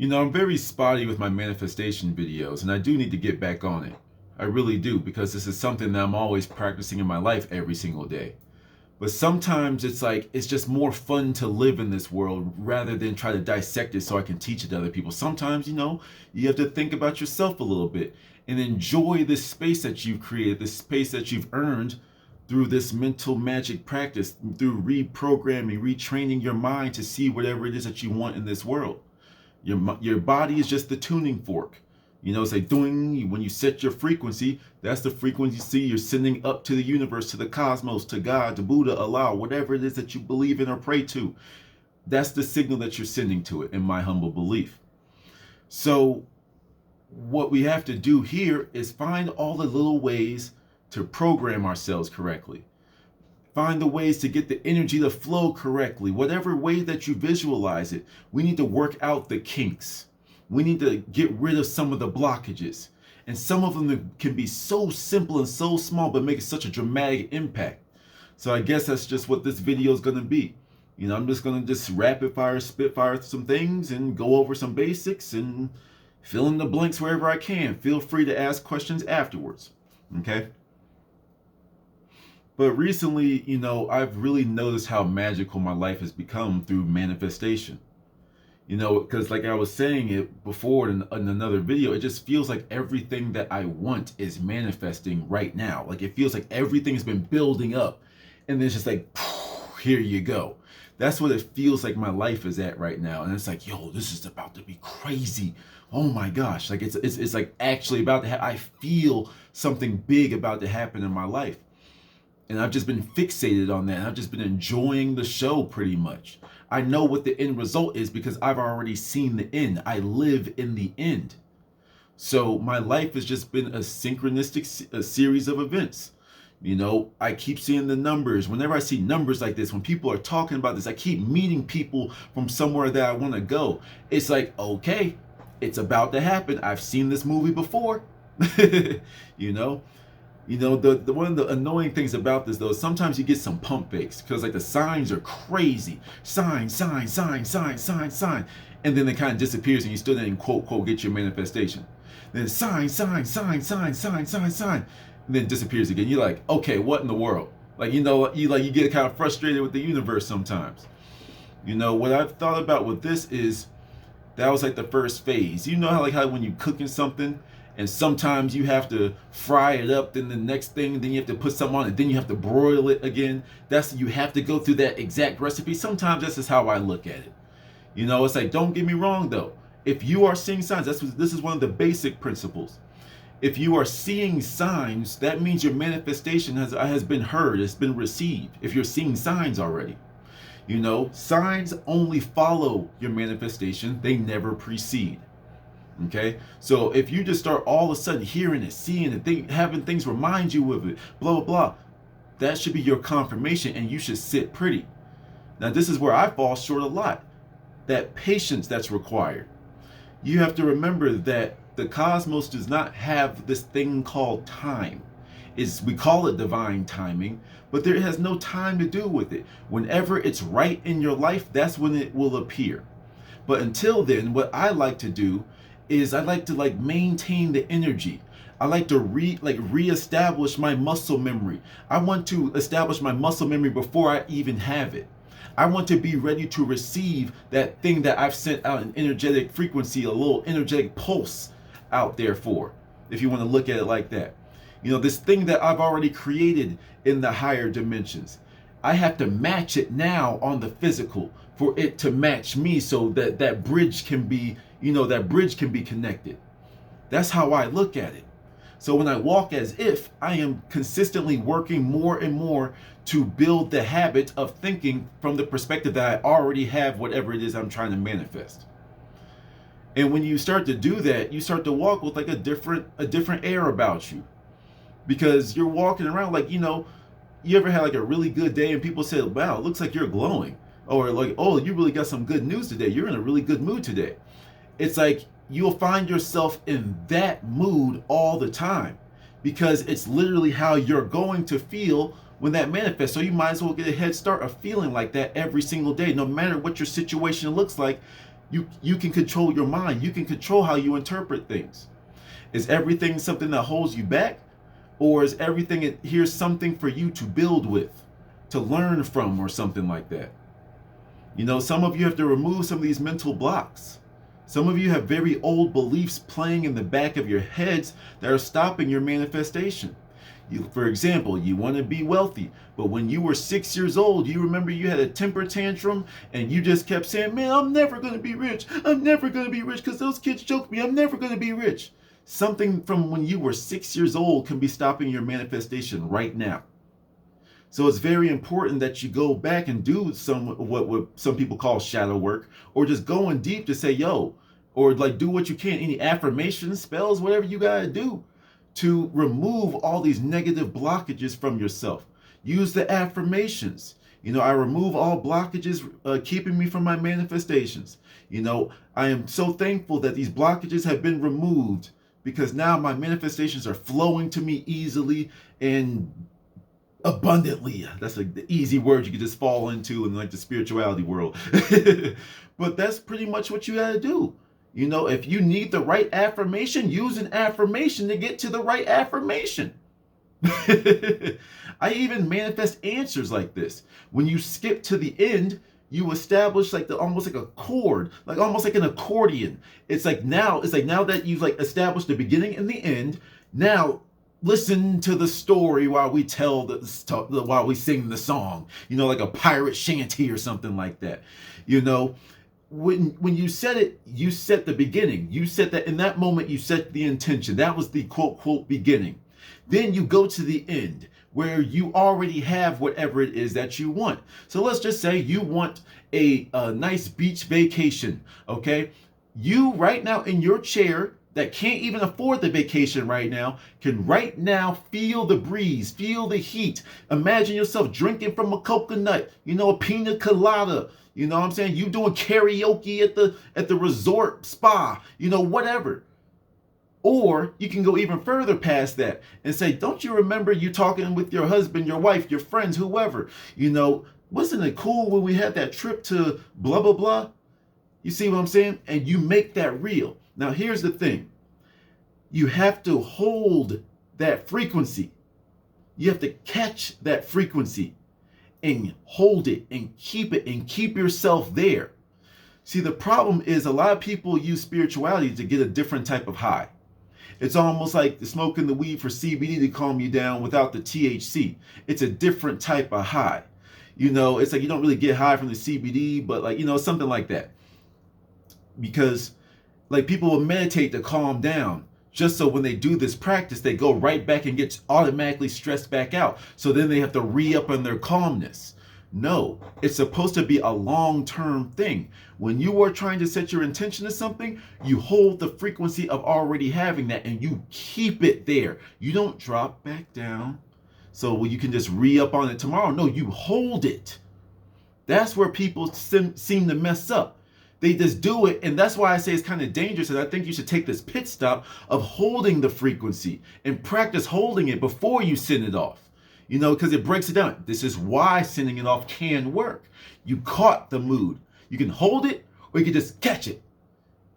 I'm very spotty with my manifestation videos, and I do need to get back on it. I really do, because this is something that I'm always practicing in my life every single day. But sometimes it's like, it's just more fun to live in this world rather than try to dissect it so I can teach it to other people. Sometimes, you have to think about yourself a little bit and enjoy this space that you've created, this space that you've earned through this mental magic practice, through reprogramming, retraining your mind to see whatever it is that you want in this world. Your body is just the tuning fork. It's like doing, when you set your frequency, that's the frequency you're sending up to the universe, to the cosmos, to God, to Buddha, Allah, whatever it is that you believe in or pray to. That's the signal that you're sending to it, in my humble belief. So what we have to do here is find all the little ways to program ourselves correctly. Find the ways to get the energy to flow correctly. Whatever way that you visualize it, we need to work out the kinks. We need to get rid of some of the blockages. And some of them can be so simple and so small, but make such a dramatic impact. So I guess that's just what this video is going to be. I'm just going to just rapid fire, spitfire some things and go over some basics and fill in the blanks wherever I can. Feel free to ask questions afterwards. Okay? But recently, I've really noticed how magical my life has become through manifestation. Because like I was saying it before in another video, it just feels like everything that I want is manifesting right now. Like it feels like everything's been building up and then it's just like, here you go. That's what it feels like my life is at right now. And it's like, yo, this is about to be crazy. Oh my gosh. Like it's like actually about to happen. I feel something big about to happen in my life. And I've just been fixated on that. And I've just been enjoying the show pretty much. I know what the end result is because I've already seen the end. I live in the end. So my life has just been a synchronistic series of events. I keep seeing the numbers. Whenever I see numbers like this, when people are talking about this, I keep meeting people from somewhere that I want to go. It's like, okay, it's about to happen. I've seen this movie before. you know the one of the annoying things about this though is sometimes you get some pump fakes because like the signs are crazy. Sign, sign, sign, sign, sign, sign. And then it kind of disappears and you still didn't quote, quote, get your manifestation. Then sign, sign, sign, sign, sign, sign, sign. And then it disappears again. You're like, okay, what in the world? Like, you get kind of frustrated with the universe sometimes. What I've thought about with this is that was like the first phase. How when you cooking something and sometimes you have to fry it up, then the next thing, then you have to put something on it, then you have to broil it again. You have to go through that exact recipe. Sometimes this is how I look at it. It's like, don't get me wrong though. If you are seeing signs, this is one of the basic principles. If you are seeing signs, that means your manifestation has been heard, it's been received. If you're seeing signs already. Signs only follow your manifestation, they never precede. Okay, so if you just start all of a sudden hearing it, seeing it, having things remind you of it, blah blah blah, that should be your confirmation, and you should sit pretty. Now, this is where I fall short a lot. That patience that's required. You have to remember that the cosmos does not have this thing called time. We call it divine timing, but there has no time to do with it. Whenever it's right in your life, that's when it will appear. But until then, what I like to do is I like to maintain the energy. I like to reestablish my muscle memory. I want to establish my muscle memory before I even have it. I want to be ready to receive that thing that I've sent out an energetic frequency, a little energetic pulse out there for, if you want to look at it like that. This thing that I've already created in the higher dimensions. I have to match it now on the physical for it to match me so that that bridge can be, that bridge can be connected. That's how I look at it. So when I walk as if, I am consistently working more and more to build the habit of thinking from the perspective that I already have whatever it is I'm trying to manifest. And when you start to do that, you start to walk with like a different air about you. Because you're walking around like, you ever had like a really good day and people say, wow, it looks like you're glowing. Or like, oh, you really got some good news today. You're in a really good mood today. It's like you'll find yourself in that mood all the time because it's literally how you're going to feel when that manifests. So you might as well get a head start of feeling like that every single day. No matter what your situation looks like, You can control your mind. You can control how you interpret things. Is everything something that holds you back? Or is everything here's something for you to build with, to learn from, or something like that? You know, some of you have to remove some of these mental blocks. Some of you have very old beliefs playing in the back of your heads that are stopping your manifestation. For example, you want to be wealthy, but when you were 6 years old, you remember you had a temper tantrum and you just kept saying, man, I'm never going to be rich. I'm never going to be rich because those kids joke me. I'm never going to be rich. Something from when you were 6 years old can be stopping your manifestation right now. So it's very important that you go back and do what some people call shadow work, or just going deep to say, yo, or like do what you can, any affirmations, spells, whatever you gotta do to remove all these negative blockages from yourself. Use the affirmations. You know, I remove all blockages keeping me from my manifestations. You know, I am so thankful that these blockages have been removed because now my manifestations are flowing to me easily and abundantly. That's like the easy word you could just fall into in like the spirituality world. But that's pretty much what you gotta do. You know, if you need the right affirmation, use an affirmation to get to the right affirmation. I even manifest answers like this. When you skip to the end, you establish like almost like a chord, like almost like an accordion. It's like now that you've like established the beginning and the end, now listen to the story while we while we sing the song, you know, like a pirate shanty or something like that. You know, when you said it, you set the beginning. You set that in that moment, you set the intention. That was the quote beginning. Then you go to the end where you already have whatever it is that you want. So let's just say you want a nice beach vacation, okay? You right now in your chair that can't even afford the vacation right now can right now feel the breeze, feel the heat. Imagine yourself drinking from a coconut, you know, a pina colada. You know what I'm saying? You doing karaoke at the resort spa, you know, whatever. Or you can go even further past that and say, don't you remember you talking with your husband, your wife, your friends, whoever, you know, wasn't it cool when we had that trip to blah, blah, blah? You see what I'm saying? And you make that real. Now, here's the thing. You have to hold that frequency. You have to catch that frequency and hold it and keep yourself there. See, the problem is a lot of people use spirituality to get a different type of high. It's almost like smoking the weed for CBD to calm you down without the THC. It's a different type of high. You know, it's like you don't really get high from the CBD, but like, you know, something like that. Because like people will meditate to calm down, just so when they do this practice, they go right back and get automatically stressed back out. So then they have to re-up on their calmness. No, it's supposed to be a long-term thing. When you are trying to set your intention to something, you hold the frequency of already having that and you keep it there. You don't drop back down so you can just re-up on it tomorrow. No, you hold it. That's where people seem to mess up. They just do it, and that's why I say it's kind of dangerous, and I think you should take this pit stop of holding the frequency and practice holding it before you send it off. You know, because it breaks it down. This is why sending it off can work. You caught the mood. You can hold it, or you can just catch it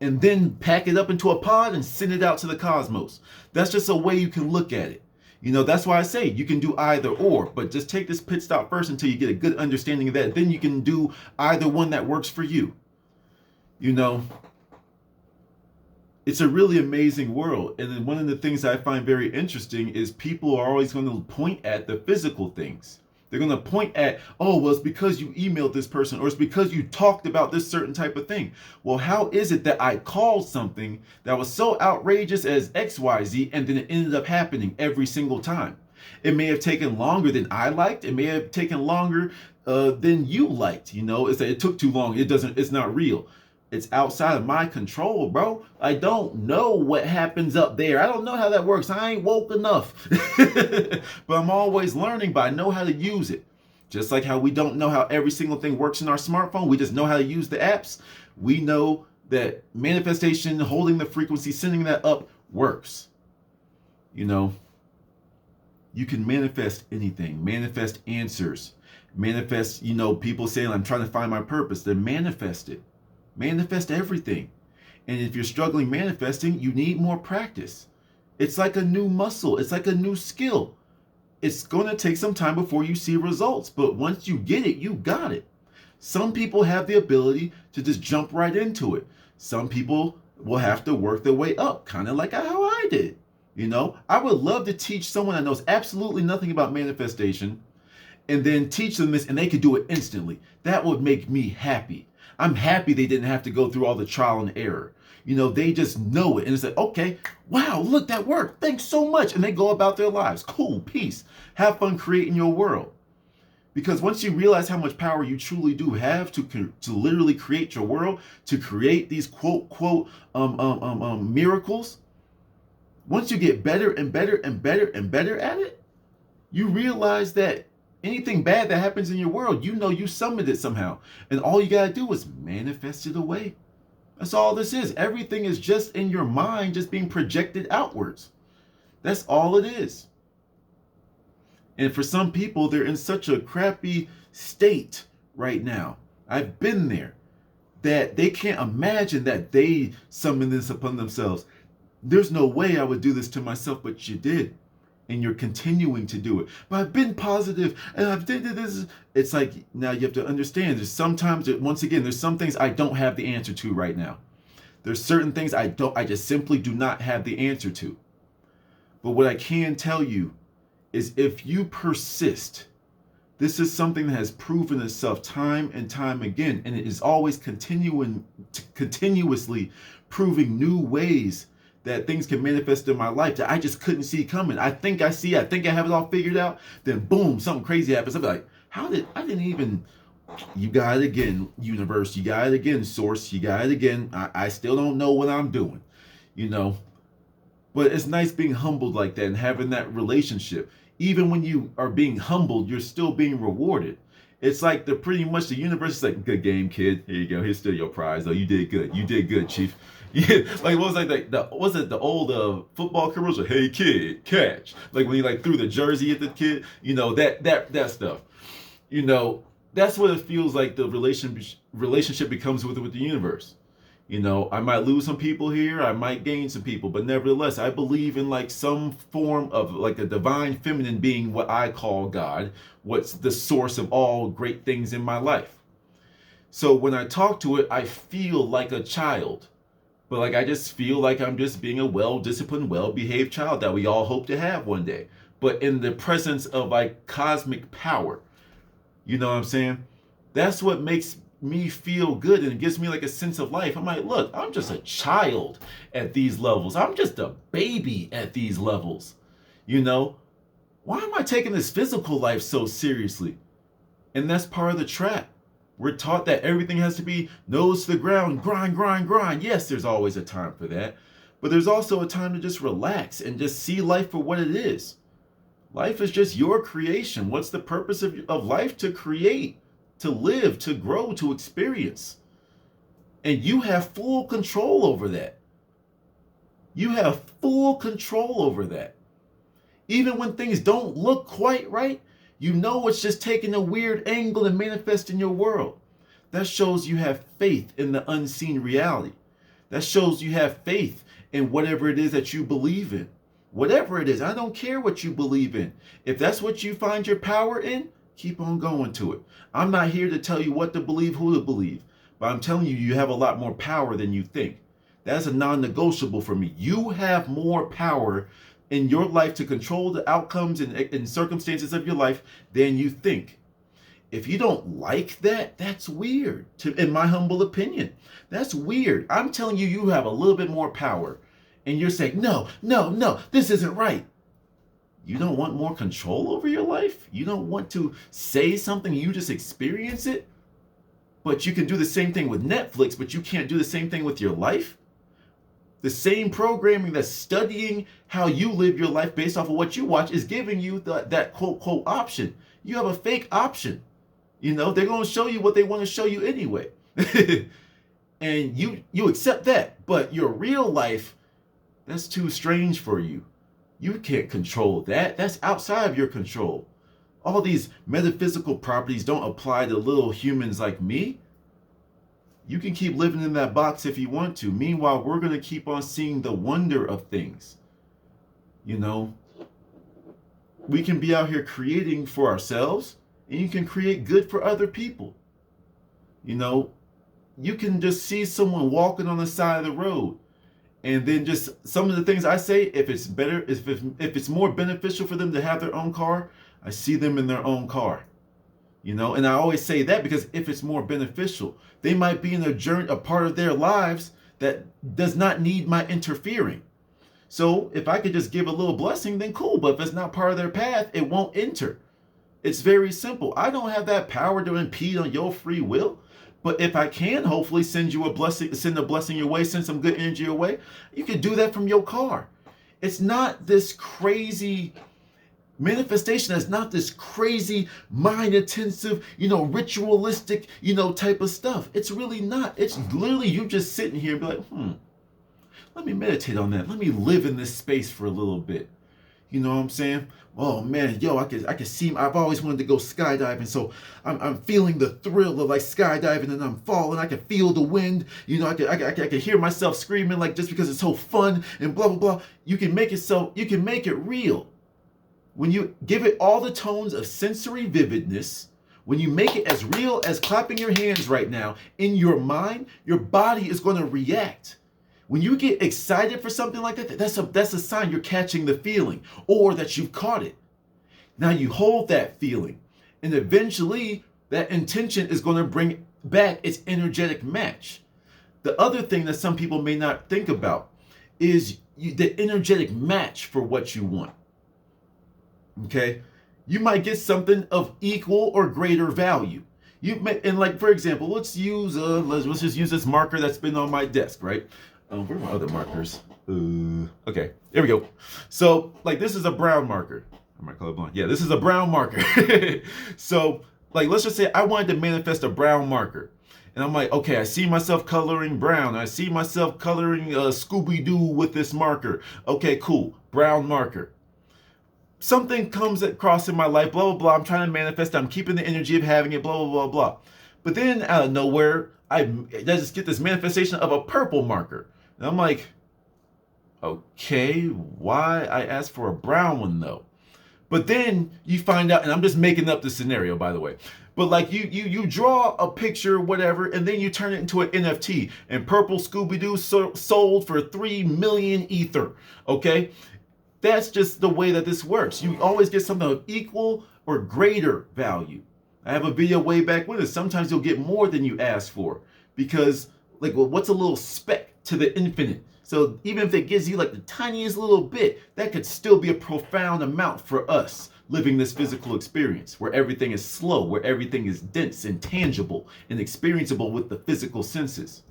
and then pack it up into a pod and send it out to the cosmos. That's just a way you can look at it. You know, that's why I say you can do either or, but just take this pit stop first until you get a good understanding of that. Then you can do either one that works for you. You know, it's a really amazing world. And then one of the things I find very interesting is people are always going to point at the physical things. They're going to point at, oh, well, it's because you emailed this person, or it's because you talked about this certain type of thing. Well, how is it that I called something that was so outrageous as XYZ and then it ended up happening every single time? It may have taken longer than I liked. It may have taken longer than you liked. You know, it's that it took too long. It's not real. It's outside of my control, bro. I don't know what happens up there. I don't know how that works. I ain't woke enough. But I'm always learning, but I know how to use it. Just like how we don't know how every single thing works in our smartphone. We just know how to use the apps. We know that manifestation, holding the frequency, sending that up works. You know, you can manifest anything. Manifest answers. Manifest, you know, people saying, I'm trying to find my purpose. Then manifest it. Manifest everything. And if you're struggling manifesting, you need more practice. It's like a new muscle. It's like a new skill. It's going to take some time before you see results, but once you get it, you got it. Some people have the ability to just jump right into it. Some people will have to work their way up, kind of like how I did. You know, I would love to teach someone that knows absolutely nothing about manifestation and then teach them this and they could do it instantly. That would make me happy. I'm happy they didn't have to go through all the trial and error. You know, they just know it. And it's like, okay, wow, look, that worked. Thanks so much. And they go about their lives. Cool, peace. Have fun creating your world. Because once you realize how much power you truly do have to literally create your world, to create these quote miracles, once you get better and better and better and better at it, you realize that anything bad that happens in your world, you know you summoned it somehow. And all you got to do is manifest it away. That's all this is. Everything is just in your mind, just being projected outwards. That's all it is. And for some people, they're in such a crappy state right now. I've been there. That they can't imagine that they summon this upon themselves. There's no way I would do this to myself, but you did. And you're continuing to do it. But I've been positive and I've did this. It's like, now you have to understand, there's sometimes, once again, there's some things I don't have the answer to right now. There's certain things I just simply do not have the answer to. But what I can tell you is if you persist, this is something that has proven itself time and time again, and it is always continuously proving new ways that things can manifest in my life that I just couldn't see coming. I think I have it all figured out. Then boom, something crazy happens. I'm like, you got it again, universe. You got it again, source. You got it again. I still don't know what I'm doing, you know. But it's nice being humbled like that and having that relationship. Even when you are being humbled, you're still being rewarded. It's like pretty much the universe is like, good game, kid. Here you go. Here's still your prize, though. You did good. You did good, chief. Yeah, like what was like the old football commercial? Hey kid, catch! Like when he like threw the jersey at the kid, you know that stuff. You know, that's what it feels like the relationship becomes with the universe. You know, I might lose some people here, I might gain some people, but nevertheless, I believe in like some form of like a divine feminine being, what I call God, what's the source of all great things in my life. So when I talk to it, I feel like a child. But like I just feel like I'm just being a well-disciplined, well-behaved child that we all hope to have one day. But in the presence of like cosmic power. You know what I'm saying? That's what makes me feel good, and it gives me like a sense of life. I'm like, look, I'm just a child at these levels. I'm just a baby at these levels. You know? Why am I taking this physical life so seriously? And that's part of the trap. We're taught that everything has to be nose to the ground, grind, grind, grind. Yes, there's always a time for that. But there's also a time to just relax and just see life for what it is. Life is just your creation. What's the purpose of life? To create, to live, to grow, to experience. And you have full control over that. You have full control over that. Even when things don't look quite right, you know it's just taking a weird angle and manifesting your world. That shows you have faith in the unseen reality. That shows you have faith in whatever it is that you believe in. Whatever it is, I don't care what you believe in. If that's what you find your power in, keep on going to it. I'm not here to tell you what to believe, who to believe. But I'm telling you, you have a lot more power than you think. That's a non-negotiable for me. You have more power in your life to control the outcomes and circumstances of your life than you think. If you don't like that, that's weird, in my humble opinion. That's weird. I'm telling you, you have a little bit more power. And you're saying, no, this isn't right. You don't want more control over your life? You don't want to say something, you just experience it? But you can do the same thing with Netflix, but you can't do the same thing with your life? The same programming that's studying how you live your life based off of what you watch is giving you that quote option. You have a fake option. You know, they're going to show you what they want to show you anyway. And you accept that. But your real life, that's too strange for you. You can't control that. That's outside of your control. All these metaphysical properties don't apply to little humans like me. You can keep living in that box if you want to. Meanwhile, we're going to keep on seeing the wonder of things. You know, we can be out here creating for ourselves, and you can create good for other people. You know, you can just see someone walking on the side of the road, and then just some of the things I say, if it's more beneficial for them to have their own car, I see them in their own car. You know, and I always say that because if it's more beneficial, they might be in a journey, a part of their lives that does not need my interfering. So if I could just give a little blessing, then cool. But if it's not part of their path, it won't enter. It's very simple. I don't have that power to impede on your free will. But if I can hopefully send a blessing your way, send some good energy your way, you can do that from your car. It's not this crazy manifestation. That's not this crazy mind intensive, ritualistic, type of stuff. It's really not. It's literally you just sitting here and be like, let me meditate on that. Let me live in this space for a little bit. You know what I'm saying? Oh man, I can see. I've always wanted to go skydiving, so I'm feeling the thrill of like skydiving, and I'm falling. I can feel the wind. I can hear myself screaming like just because it's so fun and blah blah blah. You can make it real when you give it all the tones of sensory vividness. When you make it as real as clapping your hands right now in your mind, your body is going to react. When you get excited for something like that, that's a sign you're catching the feeling or that you've caught it. Now you hold that feeling, and eventually that intention is going to bring back its energetic match. The other thing that some people may not think about is the energetic match for what you want. Okay? You might get something of equal or greater value. For example, let's just use this marker that's been on my desk, right? Where are my other markers? Okay, there we go. So, this is a brown marker. Am I colorblind? Yeah, this is a brown marker. So, let's just say I wanted to manifest a brown marker. And I'm like, okay, I see myself coloring brown. I see myself coloring Scooby-Doo with this marker. Okay, cool. Brown marker. Something comes across in my life, blah, blah, blah. I'm trying to manifest it. I'm keeping the energy of having it, blah, blah, blah, blah. But then out of nowhere, I just get this manifestation of a purple marker. And I'm like, okay, why I asked for a brown one though? But then you find out, and I'm just making up the scenario, by the way. But you draw a picture, whatever, and then you turn it into an NFT. And purple Scooby-Doo sold for 3 million Ether. Okay? That's just the way that this works. You always get something of equal or greater value. I have a video way back when. Sometimes you'll get more than you asked for. Because, what's a little speck to the infinite? So even if it gives you the tiniest little bit, that could still be a profound amount for us living this physical experience where everything is slow, where everything is dense and tangible and experienceable with the physical senses.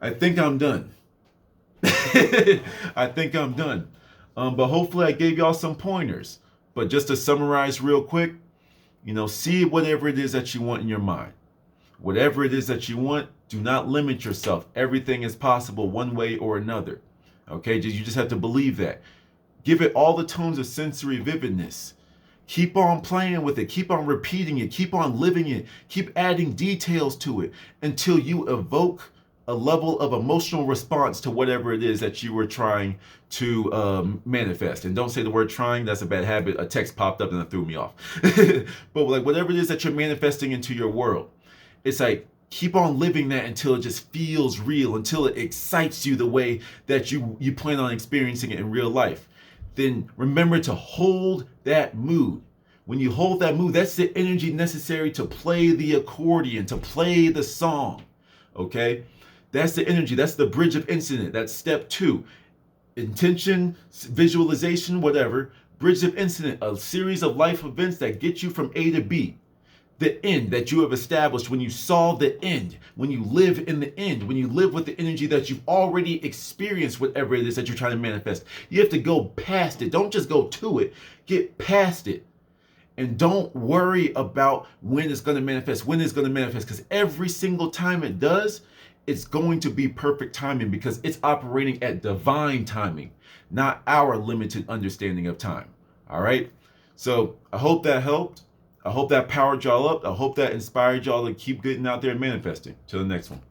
I think I'm done. I think I'm done. But hopefully I gave y'all some pointers. But just to summarize real quick, see whatever it is that you want in your mind. Whatever it is that you want, do not limit yourself. Everything is possible one way or another. Okay, you just have to believe that. Give it all the tones of sensory vividness. Keep on playing with it. Keep on repeating it. Keep on living it. Keep adding details to it until you evoke a level of emotional response to whatever it is that you were trying to manifest. And don't say the word trying, that's a bad habit. A text popped up and it threw me off. But whatever it is that you're manifesting into your world, it's keep on living that until it just feels real, until it excites you the way that you plan on experiencing it in real life. Then remember to hold that mood. When you hold that mood, that's the energy necessary to play the accordion, to play the song. Okay? That's the energy. That's the bridge of incident. That's step 2. Intention, visualization, whatever. Bridge of incident, a series of life events that get you from A to B. The end that you have established when you saw the end, when you live in the end, when you live with the energy that you've already experienced, whatever it is that you're trying to manifest. You have to go past it. Don't just go to it. Get past it. And don't worry about when it's going to manifest, because every single time it does, it's going to be perfect timing because it's operating at divine timing, not our limited understanding of time. All right. So I hope that helped. I hope that powered y'all up. I hope that inspired y'all to keep getting out there and manifesting. Till the next one.